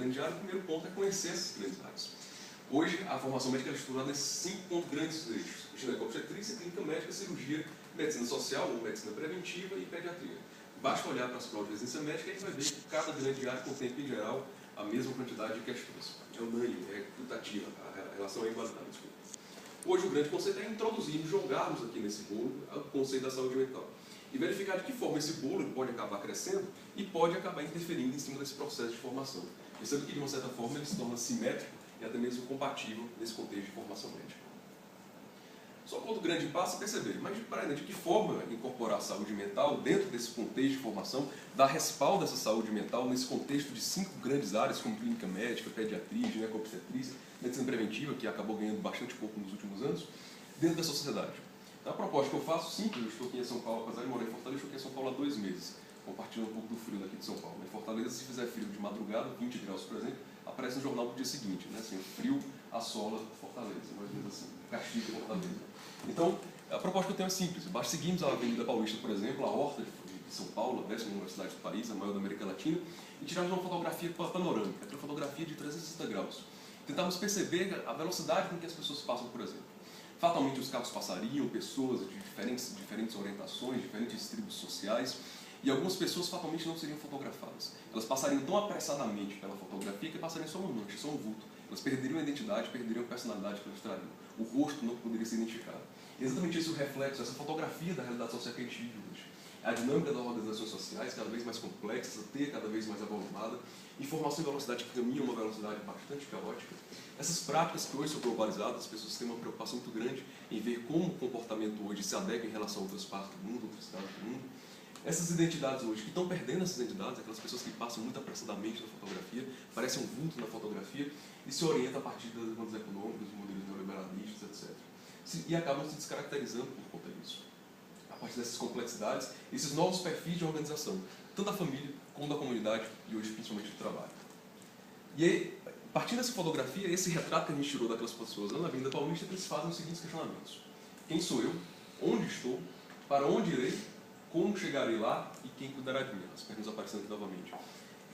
grandes áreas, o primeiro ponto é conhecer essas grandes áreas. Hoje, a formação médica é estruturada nesses 5 pontos grandes eixos: ginecobstetrícia, clínica médica, cirurgia, medicina social ou medicina preventiva e pediatria. Basta olhar para as provas de residência médica e a gente vai ver que cada grande área contempla, em geral, a mesma quantidade de questões. É unânime, é equitativa, a relação é igualitária. Hoje, o grande conceito é introduzirmos, jogarmos aqui nesse bolo o conceito da saúde mental e verificar de que forma esse bolo pode acabar crescendo e pode acabar interferindo em cima desse processo de formação. Percebe que, de uma certa forma, ele se torna simétrico e até mesmo compatível nesse contexto de formação médica. Só que outro grande passo é perceber, mas de que forma incorporar a saúde mental dentro desse contexto de formação, dar respaldo a essa saúde mental nesse contexto de 5 grandes áreas, como clínica médica, pediatria, ginecobstetrícia, medicina preventiva, que acabou ganhando bastante pouco nos últimos anos, dentro dessa sociedade. Então, a proposta que eu faço, simples, eu estou aqui em São Paulo, apesar de morar em Fortaleza, estou aqui em São Paulo há 2 meses, compartilhando um pouco do frio daqui de São Paulo. Em Fortaleza, se fizer frio de madrugada, 20 graus, por exemplo, aparece no jornal do dia seguinte, né? Assim, frio assola Fortaleza, mais ou menos assim, castiga Fortaleza. Então, a proposta que eu tenho é simples. Basta seguirmos a Avenida Paulista, por exemplo, a Horta de São Paulo, a 10ª universidade do país, a maior da América Latina, e tirarmos uma fotografia panorâmica, uma fotografia de 360 graus. Tentarmos perceber a velocidade com que as pessoas passam, por exemplo. Fatalmente os carros passariam, pessoas de diferentes orientações, diferentes tribos sociais, e algumas pessoas fatalmente não seriam fotografadas. Elas passariam tão apressadamente pela fotografia que passariam só uma mancha, só um vulto. Elas perderiam a identidade, perderiam a personalidade que elas trariam. O rosto não poderia ser identificado. E exatamente esse é o reflexo, essa fotografia da realidade social que a gente vive hoje. A dinâmica das organizações sociais cada vez mais complexa, a teia cada vez mais avolumada, informação e velocidade que caminham uma velocidade bastante caótica. Essas práticas que hoje são globalizadas, as pessoas têm uma preocupação muito grande em ver como o comportamento hoje se adequa em relação a outras partes do mundo, outros estados do mundo. Essas identidades hoje, que estão perdendo essas identidades, aquelas pessoas que passam muito apressadamente na fotografia, parecem um vulto na fotografia e se orientam a partir das demandas econômicas, dos modelos neoliberalistas, etc. E acabam se descaracterizando por conta disso. A partir dessas complexidades, esses novos perfis de organização, tanto da família como da comunidade e hoje principalmente do trabalho. E aí, partindo dessa fotografia, esse retrato que a gente tirou daquelas pessoas lá na Avenida Paulista, eles fazem os seguintes questionamentos: quem sou eu? Onde estou? Para onde irei? Como chegarei lá e quem cuidará de mim? As perguntas aparecendo aqui novamente.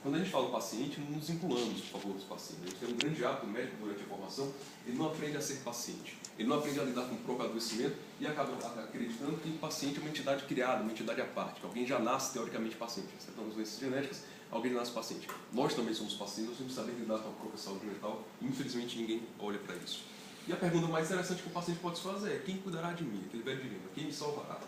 Quando a gente fala do paciente, não nos vinculamos, por favor, dos pacientes. A gente tem um grande hábito médico durante a formação, ele não aprende a ser paciente. Ele não aprende a lidar com o próprio adoecimento e acaba acreditando que o paciente é uma entidade criada, uma entidade à parte, que alguém já nasce teoricamente paciente. Excetuando as doenças genéticas, alguém nasce paciente. Nós também somos pacientes, nós temos que saber lidar com a própria saúde mental e infelizmente ninguém olha para isso. E a pergunta mais interessante que o paciente pode se fazer é: quem cuidará de mim? Aquele velho dilema, quem me salvará?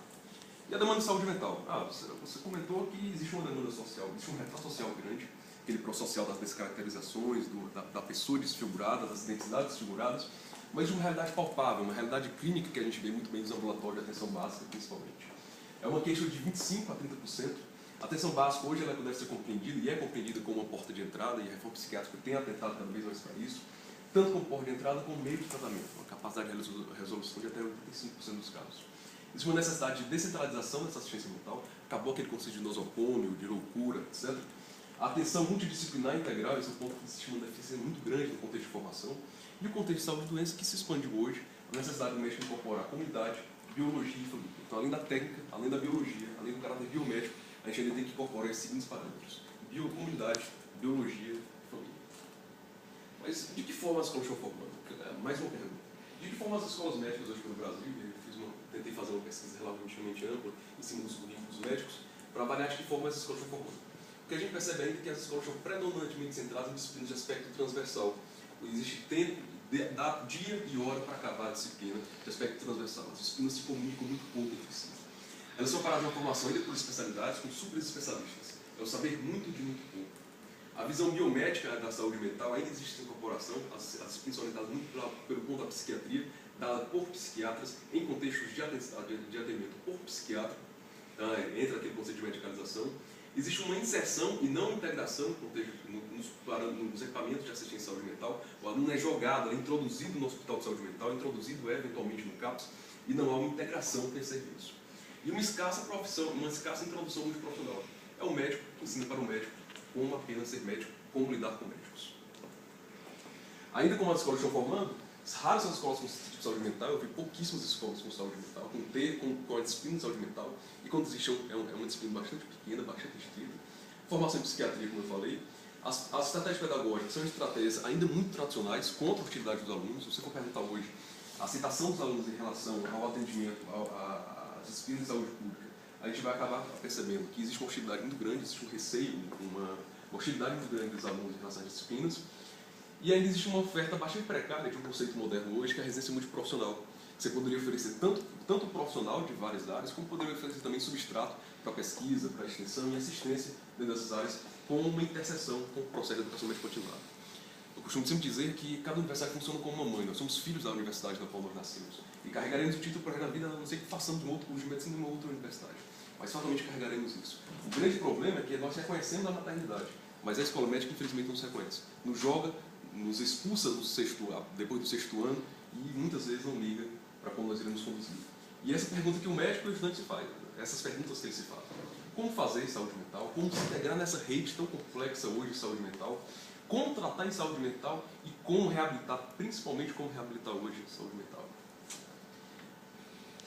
E a demanda de saúde mental? Você comentou que existe uma demanda social, existe um retrato social grande, aquele prossocial das descaracterizações, da pessoa desfigurada, das identidades desfiguradas, mas de uma realidade palpável, uma realidade clínica que a gente vê muito bem nos ambulatórios de atenção básica, principalmente. É uma queixa de 25% a 30%. A atenção básica hoje ela deve ser compreendida, e é compreendida como uma porta de entrada, e a reforma psiquiátrica tem atentado cada vez mais para isso, tanto como porta de entrada como meio de tratamento, uma capacidade de resolução de até 85% dos casos. Existe uma necessidade de descentralização dessa assistência mental, acabou aquele conceito de nosocômio, de loucura, etc. A atenção multidisciplinar integral, esse é um ponto que existe uma deficiência muito grande no contexto de formação, e o contexto de saúde e doença que se expande hoje, a necessidade do médico incorporar comunidade, biologia e família. Então, além da técnica, além da biologia, além do caráter biomédico, a gente ainda tem que incorporar esses seguintes parâmetros: comunidade, biologia e família. Mas de que forma as escolas estão formando? Mais uma pergunta. De que forma as escolas médicas hoje no Brasil, tentei fazer uma pesquisa relativamente ampla em cima dos currículos médicos, para avaliar de que forma as escolas estão formando. Porque a gente percebe ainda que as escolas estão predominantemente centradas em disciplinas de aspecto transversal. Existe tempo, dia e hora para acabar a disciplina de aspecto transversal. As disciplinas se comunicam muito pouco entre si. Elas são paradas na formação ainda por especialidades, com super especialistas. É o saber muito de muito pouco. A visão biomédica da saúde mental ainda existe essa incorporação, as disciplinas são orientadas muito pelo ponto da psiquiatria, dada por psiquiatras, em contextos de atendimento por psiquiatra, tá? Entra aquele conceito de medicalização. Existe uma inserção e não integração nos equipamentos de assistência à saúde mental. O aluno é jogado, é introduzido no hospital de saúde mental, introduzido eventualmente no CAPS, e não há uma integração com esse serviço. E uma escassa introdução multiprofissional. É o médico que ensina para o médico como apenas ser médico, como lidar com médicos. Ainda como as escolas estão formando, raras são as escolas com saúde mental. Eu vi pouquíssimas escolas com saúde mental, com a disciplina de saúde mental, e quando existe é uma disciplina bastante pequena, bastante restrita. Formação em psiquiatria, como eu falei. As estratégias pedagógicas são estratégias ainda muito tradicionais contra a utilidade dos alunos. Se você for perguntar hoje a aceitação dos alunos em relação ao atendimento, às disciplinas de saúde pública, a gente vai acabar percebendo que existe uma hostilidade muito grande, existe um receio, uma hostilidade muito grande dos alunos em relação às disciplinas, e ainda existe uma oferta bastante precária de um conceito moderno hoje, que é a residência multiprofissional. Você poderia oferecer tanto profissional de várias áreas, como poderia oferecer também substrato para pesquisa, para extensão e assistência dentro dessas áreas, com uma interseção com o processo de educação média continuada. Eu costumo sempre dizer que cada universidade funciona como uma mãe. Nós somos filhos da universidade na qual nós nascemos. E carregaremos o título para a vida, a não ser que façamos um outro curso de medicina em uma outra universidade. Mas fatalmente carregaremos isso. O grande problema é que nós reconhecemos a maternidade, mas a escola médica, infelizmente, não se reconhece. Nos joga, nos expulsa depois do sexto ano e muitas vezes não liga para como nós iremos conduzir. E essa pergunta que o médico e o estudante se faz, essas perguntas que ele se faz. Como fazer saúde mental? Como se integrar nessa rede tão complexa hoje de saúde mental? Como tratar em saúde mental e como reabilitar, principalmente como reabilitar hoje a saúde mental.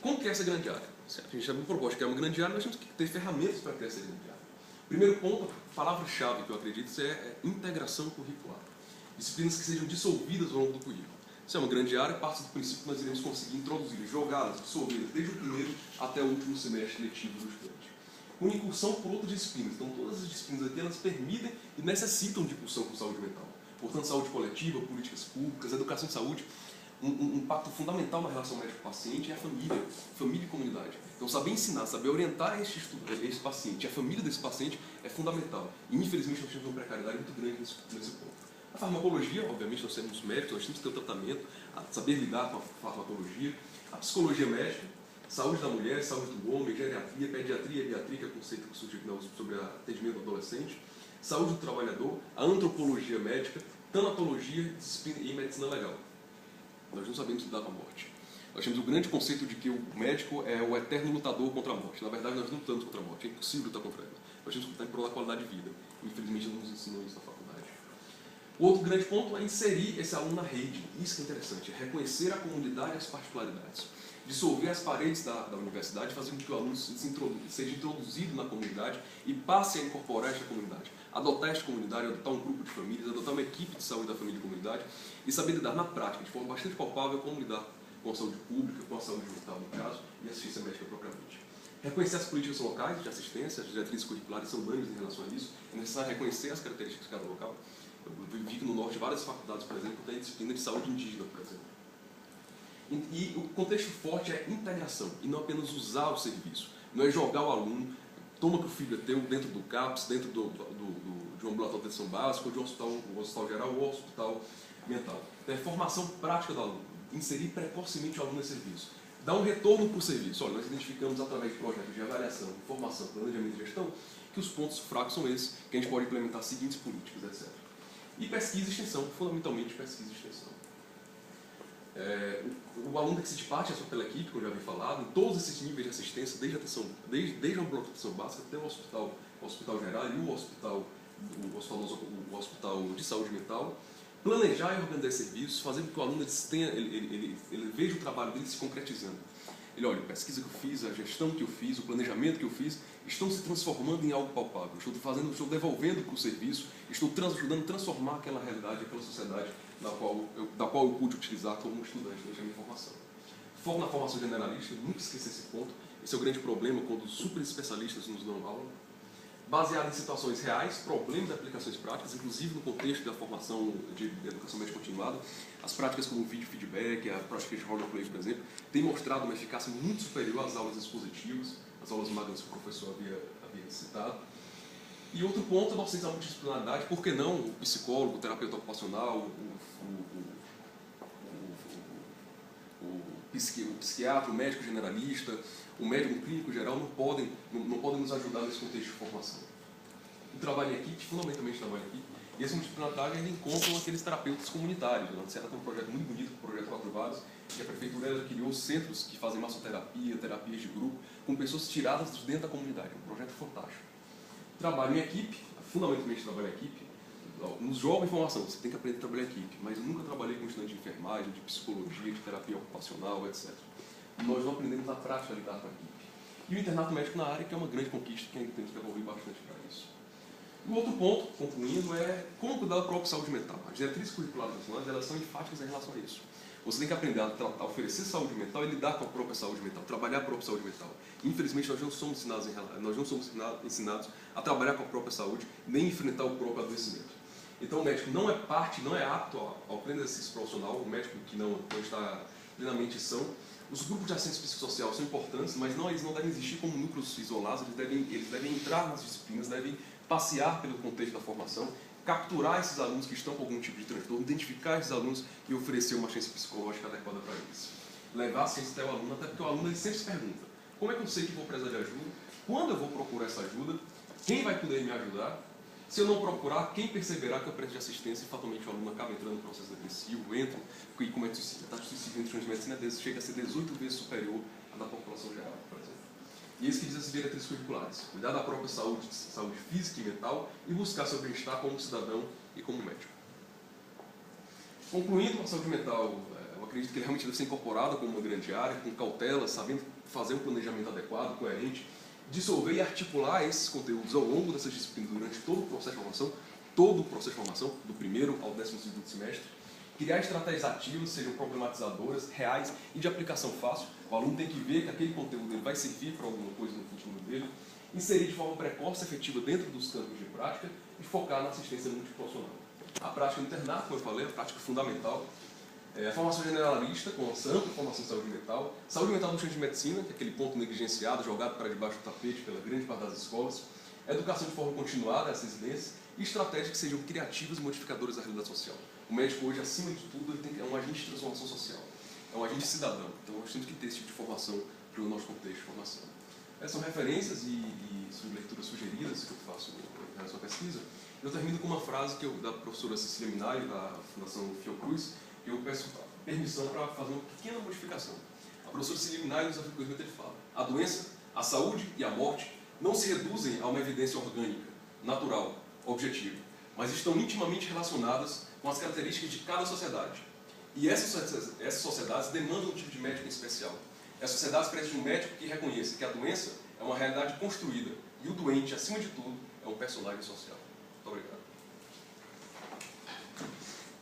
Como que é essa grande área? A gente já me propôs que é uma grande área, nós temos que ter ferramentas para criar essa grande área. Primeiro ponto, a palavra-chave que eu acredito é integração curricular. Disciplinas que sejam dissolvidas ao longo do currículo. Isso é uma grande área, parte do princípio que nós iremos conseguir introduzir, jogá-las, dissolvê-las, desde o primeiro até o último semestre letivo do estudante. Com incursão por outras disciplinas. Então, todas as disciplinas aqui, elas permitem e necessitam de incursão com saúde mental. Portanto, saúde coletiva, políticas públicas, educação em saúde, um impacto fundamental na relação médico-paciente é a família e comunidade. Então, saber ensinar, saber orientar esse paciente, a família desse paciente é fundamental. E, infelizmente, nós temos uma precariedade muito grande nesse ponto. A farmacologia, obviamente, nós temos médicos, nós temos que ter o tratamento, saber lidar com a farmacologia, a psicologia médica, saúde da mulher, saúde do homem, geriatria, pediatria e biatria, que é o conceito que surgiu sobre atendimento do adolescente, saúde do trabalhador, a antropologia médica, tanatologia e medicina legal. Nós não sabemos lidar com a morte. Nós temos o grande conceito de que o médico é o eterno lutador contra a morte. Na verdade, nós não lutamos contra a morte, é impossível lutar contra ela. Nós temos que lutar em prol da qualidade de vida. Infelizmente, não nos ensinam isso na faculdade. O outro grande ponto é inserir esse aluno na rede. Isso que é interessante, é reconhecer a comunidade e as particularidades. Dissolver as paredes da universidade, fazer com que o aluno seja introduzido na comunidade e passe a incorporar esta comunidade. Adotar esta comunidade, adotar um grupo de famílias, adotar uma equipe de saúde da família e comunidade e saber lidar na prática, de forma bastante palpável, como lidar com a saúde pública, com a saúde mental, no caso, e a assistência médica propriamente. Reconhecer as políticas locais de assistência, as diretrizes curriculares são unânimes em relação a isso. É necessário reconhecer as características de cada local. Eu vivo no norte várias faculdades, por exemplo, que têm disciplina de saúde indígena, por exemplo. E o contexto forte é integração, e não apenas usar o serviço. Não é jogar o aluno, toma que o filho é teu, dentro do CAPS, dentro de um ambulatório de atenção básica, ou de um hospital geral ou hospital mental. Então, é formação prática do aluno, inserir precocemente o aluno nesse serviço. Dar um retorno para o serviço. Olha, nós identificamos através de projetos de avaliação, informação, planejamento e gestão, que os pontos fracos são esses, que a gente pode implementar seguintes políticas, etc. E pesquisa e extensão, fundamentalmente pesquisa e extensão. O aluno que se desparte é só pela equipe, como eu já havia falado, em todos esses níveis de assistência, desde a ambulatório de atenção básica até o hospital geral e o hospital de saúde mental, planejar e organizar serviços, fazer com que o aluno ele veja o trabalho dele se concretizando. Ele olha, a pesquisa que eu fiz, a gestão que eu fiz, o planejamento que eu fiz, estão se transformando em algo palpável. Estou devolvendo para o serviço, estou ajudando a transformar aquela realidade, aquela sociedade da qual eu pude utilizar como estudante da minha formação. Foco na formação generalista, nunca esquecer esse ponto. Esse é o grande problema quando os super especialistas nos dão aula. Baseado em situações reais, problemas e aplicações práticas, inclusive no contexto da formação de educação média continuada. As práticas como o vídeo feedback, a prática de roleplay, por exemplo, têm mostrado uma eficácia muito superior às aulas expositivas, às aulas magnas que o professor havia citado. E outro ponto, a docência da multidisciplinaridade, por que não o psicólogo, o terapeuta ocupacional, o psiquiatra, o médico generalista, o médico clínico geral não podem nos ajudar nesse contexto de formação. O trabalho em equipe, fundamentalmente trabalho em equipe, e esse multidisciplinaridade ainda encontram aqueles terapeutas comunitários. Na Serra tem um projeto muito bonito, o projeto Quatro Vasos, que a prefeitura criou centros que fazem massoterapia, terapias de grupo, com pessoas tiradas de dentro da comunidade. É um projeto fantástico. Trabalho em equipe, fundamentalmente trabalho em equipe, nos joga informação, você tem que aprender a trabalhar em equipe, mas eu nunca trabalhei com estudante de enfermagem, de psicologia, de terapia ocupacional, etc. Nós não aprendemos na prática a lidar com a equipe. E o internato médico na área, que é uma grande conquista, que ainda temos que evoluir bastante para isso. O outro ponto, concluindo, é como cuidar da própria saúde mental. As diretrizes curriculares nacionais, elas são enfáticas em relação a isso. Você tem que aprender a oferecer saúde mental e lidar com a própria saúde mental, trabalhar a própria saúde mental. Infelizmente, nós não somos ensinados a trabalhar com a própria saúde, nem enfrentar o próprio adoecimento. Então, o médico não é apto ao pleno exercício profissional, o médico que não está plenamente são. Os grupos de assistência psicossocial são importantes, mas eles não devem existir como núcleos isolados, eles devem entrar nas disciplinas, devem passear pelo contexto da formação, capturar esses alunos que estão com algum tipo de transtorno, identificar esses alunos e oferecer uma assistência psicológica adequada para eles. Levar a ciência até o aluno, até porque o aluno ele sempre se pergunta: como é que eu sei que vou precisar de ajuda? Quando eu vou procurar essa ajuda? Quem vai poder me ajudar? Se eu não procurar, quem perceberá que eu preciso de assistência? E fatalmente o aluno acaba entrando no processo depressivo, e como é que a taxa de suicídio entre os medicina chega a ser 18 vezes superior à da população geral, por exemplo. E isso que diz as diretrizes curriculares: cuidar da própria saúde física e mental e buscar seu bem-estar como cidadão e como médico. Concluindo, a saúde mental, eu acredito que ele realmente deve ser incorporada como uma grande área, com cautela, sabendo fazer um planejamento adequado, coerente, dissolver e articular esses conteúdos ao longo dessas disciplinas durante todo o processo de formação, do primeiro ao 12º semestre, criar estratégias ativas, sejam problematizadoras, reais e de aplicação fácil. O aluno tem que ver que aquele conteúdo ele vai servir para alguma coisa no futuro dele, inserir de forma precoce e efetiva dentro dos campos de prática e focar na assistência multiprofissional. A prática no internato, como eu falei, é a prática fundamental. A formação generalista, com essa ampla formação em saúde mental no estudante de medicina, que é aquele ponto negligenciado, jogado para debaixo do tapete pela grande parte das escolas, educação de forma continuada, essa residência, e estratégias que sejam criativas e modificadoras da realidade social. O médico hoje, acima de tudo, é um agente de transformação social, é um agente cidadão, então nós temos que ter esse tipo de formação para o nosso contexto de formação. Essas são referências e leituras sugeridas que eu faço em relação à pesquisa. Eu termino com uma frase da professora Cecília Minari, da Fundação Fiocruz, que eu peço permissão para fazer uma pequena modificação. A professora Cecília Minari, nos artigos ele fala: a doença, a saúde e a morte não se reduzem a uma evidência orgânica, natural, objetiva, mas estão intimamente relacionadas com as características de cada sociedade. E essas sociedades demandam um tipo de médico em especial. Essas sociedades precisam de um médico que reconheça que a doença é uma realidade construída e o doente, acima de tudo, é um personagem social. Muito obrigado.